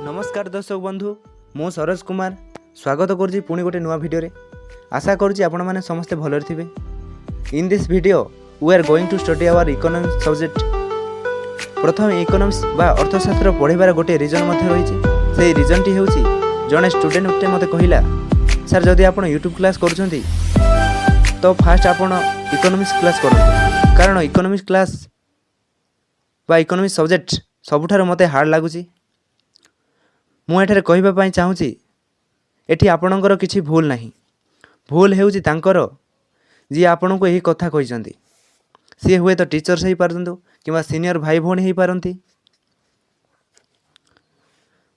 नमस्कार दर्शक बंधु मु सरोज कुमार स्वागत करुँची पुणी गोटे नुआ भिडियो रे आशा करुँची आपण माने समस्ते भलरे थिबे। In this video we are going to study our economics subject. प्रथम इकोनॉमिक्स बा अर्थशास्त्र पढ़ाइबार गोटे रीजन मध्य रही से रीजन टी हेउची जने स्टूडेंट उठे मते कहिला सर जदि आपण यूट्यूब क्लास करूछंती तो फास्ट आपण इकोनॉमिक्स क्लास करंतु कारण इकोनॉमिक्स क्लास बा इकोनॉमिक्स सब्जेक्ट सबुठार मते हार्ड लागुची। मु एठारे कहिबा पई चाहूची एठी आपणकर किछि भूल नाही, भूल हेउची तांकर जी आपणको एही कथा कहिसंती सी हुए तो टीचर्स ही पारंतु किंवा सीनियर भाई भौणी ही पारंती।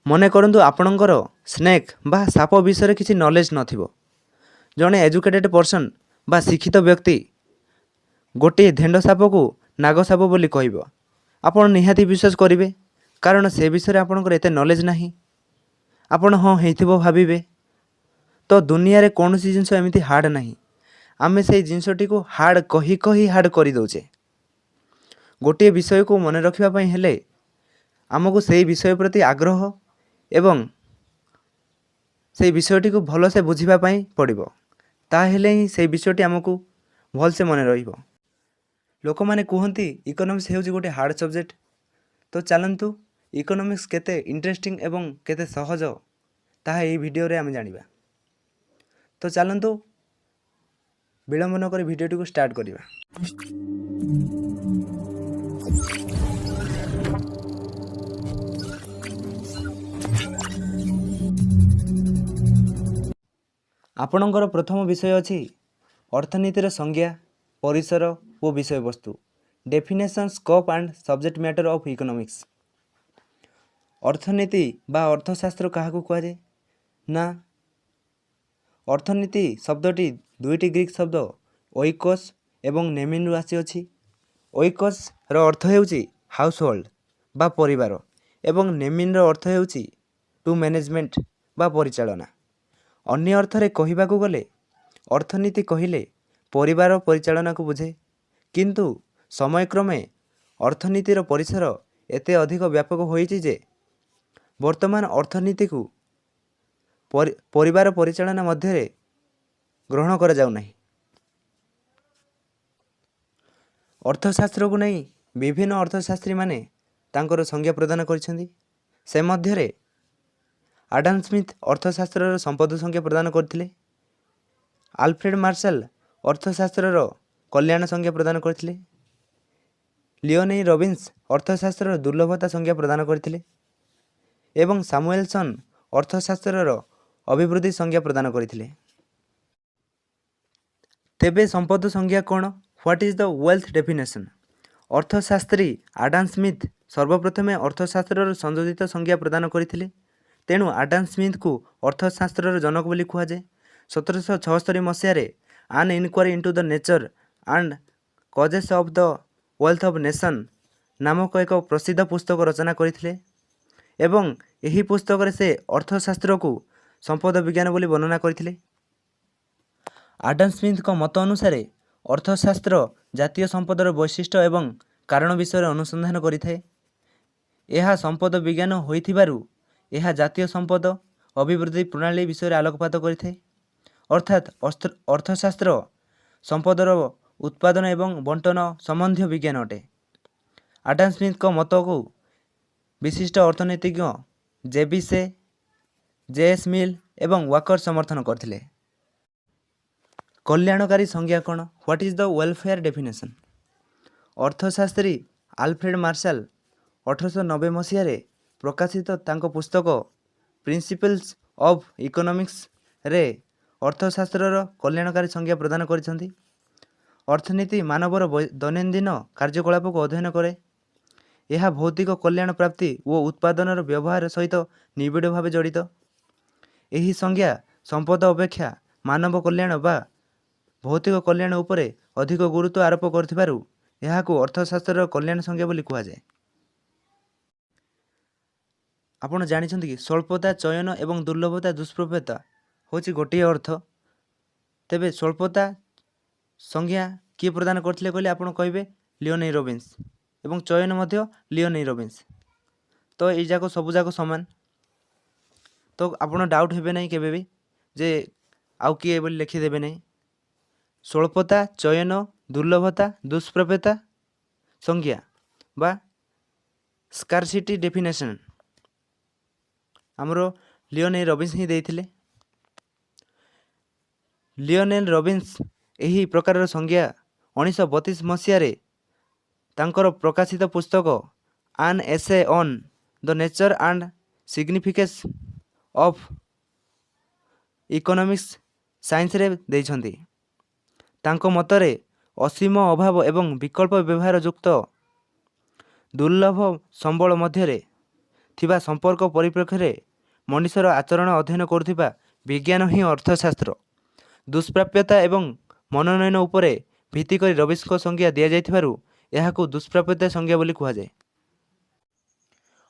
मने करंतु आपणकर स्नेक बा साप विषय किछि नॉलेज नथिबो। जणे एजुकेटेड पर्सन बा शिक्षित व्यक्ति गोटे धेंड साप को नाग साप बोली कहबो आपण निहाती विश्वास करिवे कारण से विषय आपणकर एते नॉलेज नाही। आपण हाँ हेइथिबो भाबिबे तो दुनिया रे कोनोसी जिंस एमिति हार्ड नाही। आमे से जिंसटी को हार्ड कही कही हार्ड करि दउचे। गोटे विषय को मन रखिबा पई हेले आमको सेही विषय प्रति आग्रह एवं सेही विषयटी को भल से बुझिबा पई पड़िबो ता हेले ही सेही विषयटी आमको भल से मन रहिबो। लोक माने कहंती इकोनॉमिक्स हेउची गोटे हार्ड सब्जेक्ट तो चलंतु इकोनॉमिक्स केते इंटरेस्टिंग एवं केते सहज ताहा एही वीडियो रे आमे जानिबा। तो चलंतु विलंब न करी वीडियो को स्टार्ट करिबा। आपणकर प्रथम विषय अछि अर्थनीतिर संज्ञा परिसर और विषय वस्तु definition scope and subject matter of economics. अर्थनीति बा अर्थशास्त्र काहाकू कह जाए ना अर्थनीति शब्दटी दुईटी ग्रीक शब्द ओइकोस एवं नेमिन रु आसी अछि। ओइकोस रो अर्थ हेउची हाउस होल्ड बा परिवार एवं नेमिन रो अर्थ हेउची टू मैनेजमेंट बा परिचालना। अन्य अर्थ रे कहिबाकू गले अर्थनीति कहिले परिवार परिचालना को बुझे किंतु समयक्रमे अर्थनीतिर परिसर एते अधिक व्यापक होईची जे वर्तमान अर्थनीति को परिवार परिचालना मध्य ग्रहण करा जाउ नाही। अर्थशास्त्र को नहीं विभिन्न अर्थशास्त्री माने तांकर संज्ञा प्रदान करिसेंती। से मध्य रे आडम स्मिथ अर्थशास्त्र संपद संज्ञा प्रदान करथिले। आल्फ्रेड मार्शल अर्थशास्त्र कल्याण संज्ञा प्रदान करथिले। लियोनी रॉबिन्स अर्थशास्त्र दुर्लभता संज्ञा प्रदान करथिले एवं सामुएलसन अर्थशास्त्र अभिवृद्धि संज्ञा प्रदान करथिले। तेबे संपद संज्ञा कौन what is the wealth definition. अर्थशास्त्री आडम स्मिथ सर्वप्रथमे अर्थशास्त्र संयोजित संज्ञा प्रदान करथिले तेणु आडम स्मिथ को अर्थशास्त्र जनक बोली कहा जाए। 1776 मसीह आन inquiry into the nature and causes of the wealth of nation नामक एक प्रसिद्ध पुस्तक रचना करथिले एवं यही पुस्तक रे से अर्थशास्त्र को संपद विज्ञान बोली वर्णना करथिले। आडम स्मिथ को मत अनुसार अर्थशास्त्र जातीय संपदर वैशिष्ट्य एवं कारण विषय अनुसंधान करिथाए। यह संपद विज्ञान होइथिबारु यह जातीय संपद अभिवृद्धि प्रणाली विषय आलोकपात करिथाए अर्थात अर्थशास्त्र संपदर उत्पादन एवं बंटन संबंधी विज्ञान अटे। आडम स्मिथ को मत को विशिष्ट अर्थनीतिज्ञ जेबी से जेएस मिल एवं वाकर समर्थन करथिले। कल्याणकारी संज्ञा कौन what is the welfare definition. अर्थशास्त्री आल्फ्रेड मार्शल 1890 मसीह प्रकाशित तांको पुस्तक प्रिंसिपल्स ऑफ इकोनॉमिक्स रे अर्थशास्त्र कल्याणकारी संज्ञा प्रदान करिसेंती। अर्थनीति मानवर दैनंदिन कार्यकलाप को अध्ययन करे। यह भौतिक कल्याण प्राप्ति और उत्पादन व्यवहार सहित निबिड़ भाव जड़ित। यही संज्ञा संपद अपेक्षा मानव कल्याण बा भौतिक कल्याण उपरे अधिक गुरुत्व आरोप करथिबारु यहाकू अर्थशास्त्र कल्याण संज्ञा बोली कहा जाए। आपण जानिछन्ति कि स्वल्पता चयन एवं दुर्लभता दुष्प्रभता होची गोटे अर्थ। तेबे स्वल्पता संज्ञा किए प्रदान करथिले कहले आपण कहबे लियोनी रॉबिन्स एवं चयन मध्य लियोनी रॉबिन्स। तो यही जाक सबुजाक सामान तो आपण डाउट हेबे नहीं केबे भी जे आउ किए बोली लिखिदेवे नहीं। स्वल्पता चयन दुर्लभता दुष्प्राप्यता संज्ञा बा स्कार्सिटी डेफिनेशन आमर लियोनेल रॉबिन्स ही देइथिले। लियोनेल रॉबिन्स यही प्रकार संज्ञा 1932 मसीह तांकर प्रकाशित पुस्तक आन essay on the nature and significance of economics science रे देइछन्ति। तांको मतरे असीम अभाव एवं विकल्प व्यवहार युक्त दुर्लभ संबल मध्य थिबा संपर्क परिप्रेक्षी मनुष्यर आचरण अध्ययन करुथिबा विज्ञान ही अर्थशास्त्र। दुष्प्राप्यता एवं मनोनयन उपरे भित्ति करी रॉबिन्स को संज्ञा दिया जाइथिबारु एहाकु दुष्प्राप्यता संज्ञा बोली कुहा जाय।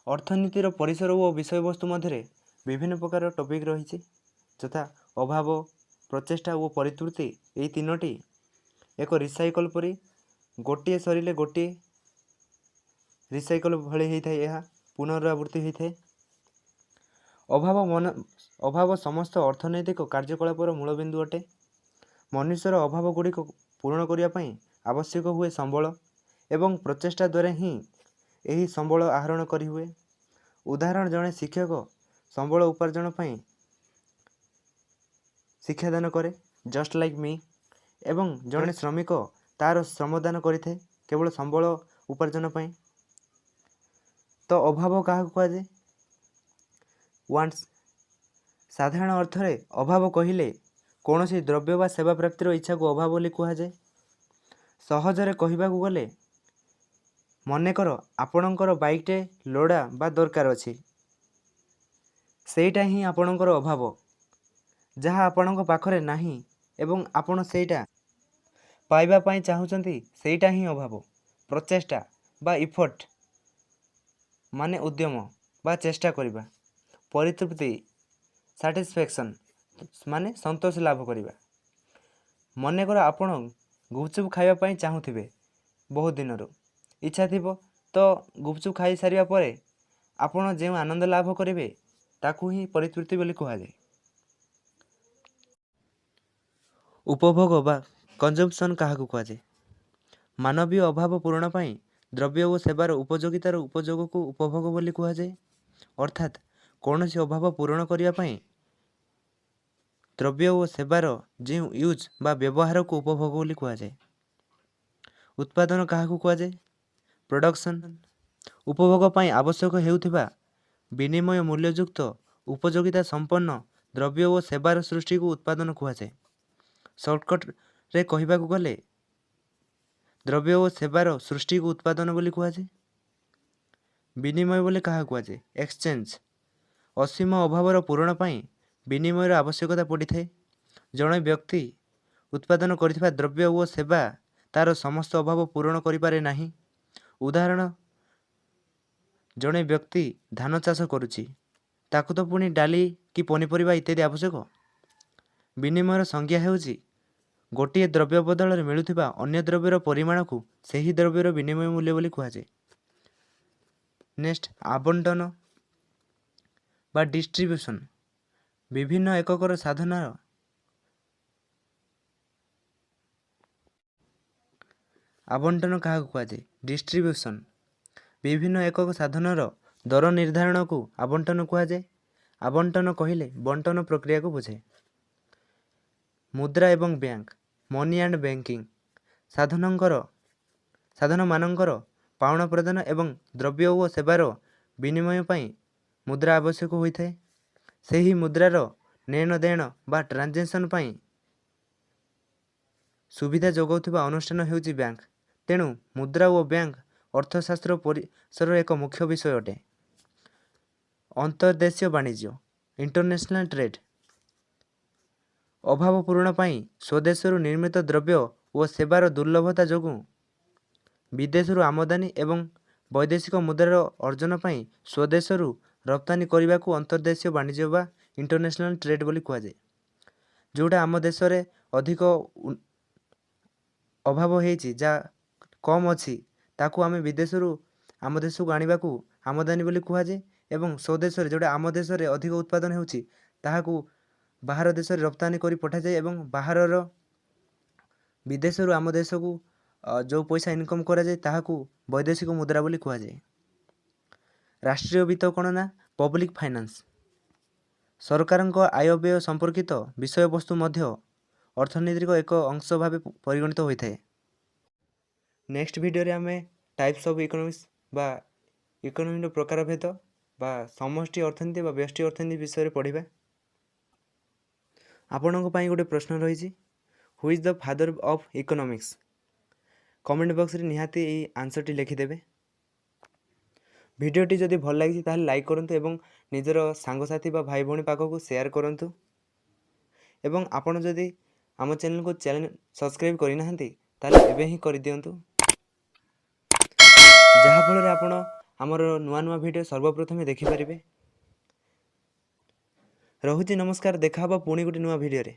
अर्थनीतिर परिसर और विषय वस्तु मध्य विभिन्न प्रकार टॉपिक रही यथा अभाव प्रचेष्टा और परितृप्ति। यही तीनोटी एक रिसाइकल परी गोटे सरिले गोटे रिसाइकल भली होता है, यह पुनरावृत्ति होता है। अभाव समस्त अर्थनैतिक कार्यकलापर मूलबिंदु अटे। मनुष्यर अभाव गुड़िक पूरण करने आवश्यक हुए संबल एवं प्रचेष्टा द्वारा ही यही संबल आहरण करी हुए। उदाहरण जड़े शिक्षक संबल उपार्जन पर शिक्षादान करे जस्ट लाइक मी, एवं जड़े श्रमिक तार श्रमदान करें केवल संबल उपार्जन पर। तो अभाव क्या कहुए वांट्स। साधारण अर्थ रे अभाव कहिले कौन सी द्रव्य व सेवा प्राप्तिर इच्छा को अभाव बोली कहुए। सहजरे कहबाकू गले मनेकर आपणकर बाइकटे लोड़ा बा दरकार अछि, सेटा ही आपणकर अभाव जहाँ आपणक पाखरे नाही एवं आपण सेटा पाइबा पाई चाहुचंती सेटा ही अभाव। प्रचेष्टा बा इफर्ट माने उद्यम बा चेष्टा करिबा। परितृप्ति सैटिस्फैक्शन माने संतोष लाभ करिबा। मनेकर आपण गुपचुप खाइबा पाई चाहुथिबे, बहुत दिनर इच्छा थिबो, तो गुपचुप खाई सारिया परे आपण जे आनंद लाभ करिवे ताकू ही परितृप्ति बोली कहा जाए। उपभोग बा कंजम्पशन क्या कहा जाए। मानवीय अभाव पूरण पाई द्रव्य और सेवार उपयोगितार उपयोग को उपभोग बोली कहा जाए। अर्थात कौन सी अभाव पूरण करने पाई द्रव्य और सेवार जो यूज बा व्यवहार को उपभोग बोली कहा जाए। उत्पादन क्या कहा जाए प्रोडक्शन। उपभोग पाई आवश्यक हेउथिबा विनिमय मूल्ययुक्त उपयोगिता संपन्न द्रव्य और सेवार सृष्टि को उत्पादन कहा जाए। सर्टकट रे कहबाकू गले द्रव्य और सेवार सृष्टि को उत्पादन बोली कहा जाए। विनिमय बोले क्या कहा जाए एक्सचेंज। असीम अभावर पूरण पाई विनिमयर आवश्यकता पड़ी थाए। जड़े व्यक्ति उत्पादन करिथिबा द्रव्य और सेवा तार समस्त अभाव पूरण करिपारे नाही। उदाहरण जड़े व्यक्ति धान चाष करुछि ताकू तो पुणी डाली कि पनीपरिबा इत्यादि आवश्यक। विनिमयर संज्ञा हेउछि गोटे द्रव्य बदल में मिलुथिबा अन्य द्रव्यर परिमाण को सही द्रव्यर विनिमय मूल्य बोली कहा जाए। नेक्स्ट आवंटन बा डिस्ट्रीब्यूशन। विभिन्न एककर साधनार आवंटन क्या कहा जाए डिस्ट्रीब्यूशन। विभिन्न एकक साधनार दर निर्धारण को आवंटन कहा जाए। आवंटन कहले बंटन प्रक्रिया को बुझे। मुद्रा एवं बैंक मनी एंड बैंकिंग साधन मानकर पाउण प्रदान एवं द्रव्य और सेवार विनिमय पाई मुद्रा आवश्यक होता है। सही मुद्रार लेन देन बा ट्रांजेक्शन पाई सुविधा जोगाउथिबा अनुष्ठान हेउछि बैंक। तेणु मुद्रा और बैंक अर्थशास्त्र परिसर एक मुख्य विषय अटे। अंतर्देशीय वाणिज्य इंटरनेशनल ट्रेड। अभाव पूरण पाई स्वदेशरू निर्मित द्रव्य और सेवार दुर्लभता जोगु विदेशरू आमदानी एवं वैदेशिक मुद्रार अर्जन पाई स्वदेशरू रप्तानी करने को अंतर्देशीय वाणिज्य बा इंटरनेशनल ट्रेड बोली कहा जाए। जोटा आम देश रे अधिक अभाव होइछि जा कम अच्छी ताकू आम विदेशरू आम देश को आने को आमदानी बोली कहा जाए। ଏବଂ ସ୍ୱଦେଶରେ ଯେଉଁଟା ଆମ ଦେଶରେ ଅଧିକ ଉତ୍ପାଦନ ହେଉଛି ତାହାକୁ ବାହାର ଦେଶରେ ରପ୍ତାନି କରି ପଠାଯାଏ ଏବଂ ବାହାରର ବିଦେଶରୁ ଆମ ଦେଶକୁ ଯେଉଁ ପଇସା ଇନକମ୍ କରାଯାଏ ତାହାକୁ ବୈଦେଶିକ ମୁଦ୍ରା ବୋଲି କୁହାଯାଏ। ରାଷ୍ଟ୍ରୀୟ ବିତ୍ତ କ'ଣ ନା ପବ୍ଲିକ୍ ଫାଇନାନ୍ସ। ସରକାରଙ୍କ ଆୟ ବ୍ୟୟ ସମ୍ପର୍କିତ ବିଷୟବସ୍ତୁ ମଧ୍ୟ ଅର୍ଥନୀତିର ଏକ ଅଂଶ ଭାବେ ପରିଗଣିତ ହୋଇଥାଏ। ନେକ୍ସଟ ଭିଡ଼ିଓରେ ଆମେ ଟାଇପ୍ସ ଅଫ୍ ଇକୋନୋମିକ୍ସ ବା ଇକୋନୋମିର ପ୍ରକାରଭେଦ ବା ସମଷ୍ଟି ଅର୍ଥନୀତି ବା ବ୍ୟଷ୍ଟି ଅର୍ଥନୀତି ବିଷୟରେ ପଢ଼ିବା। ଆପଣଙ୍କ ପାଇଁ ଗୋଟେ ପ୍ରଶ୍ନ ରହିଛି, who is the father of economics? Comment ବକ୍ସରେ ନିହାତି ଏଇ ଆନ୍ସରଟି ଲେଖିଦେବେ। ଭିଡ଼ିଓଟି ଯଦି ଭଲ ଲାଗିଛି ତାହେଲେ ଲାଇକ୍ କରନ୍ତୁ ଏବଂ ନିଜର ସାଙ୍ଗସାଥି ବା ଭାଇ ଭଉଣୀ ପାଖକୁ ସେୟାର କରନ୍ତୁ। ଏବଂ ଆପଣ ଯଦି ଆମ ଚ୍ୟାନେଲକୁ ସବସ୍କ୍ରାଇବ୍ କରିନାହାନ୍ତି ତାହେଲେ ଏବେ ହିଁ କରିଦିଅନ୍ତୁ, ଯାହାଫଳରେ ଆପଣ ଆମର ନୂଆ ନୂଆ ଭିଡ଼ିଓ ସର୍ବପ୍ରଥମେ ଦେଖିପାରିବେ। ରହୁଛି, ନମସ୍କାର। ଦେଖା ହେବ ପୁଣି ଗୋଟେ ନୂଆ ଭିଡ଼ିଓରେ।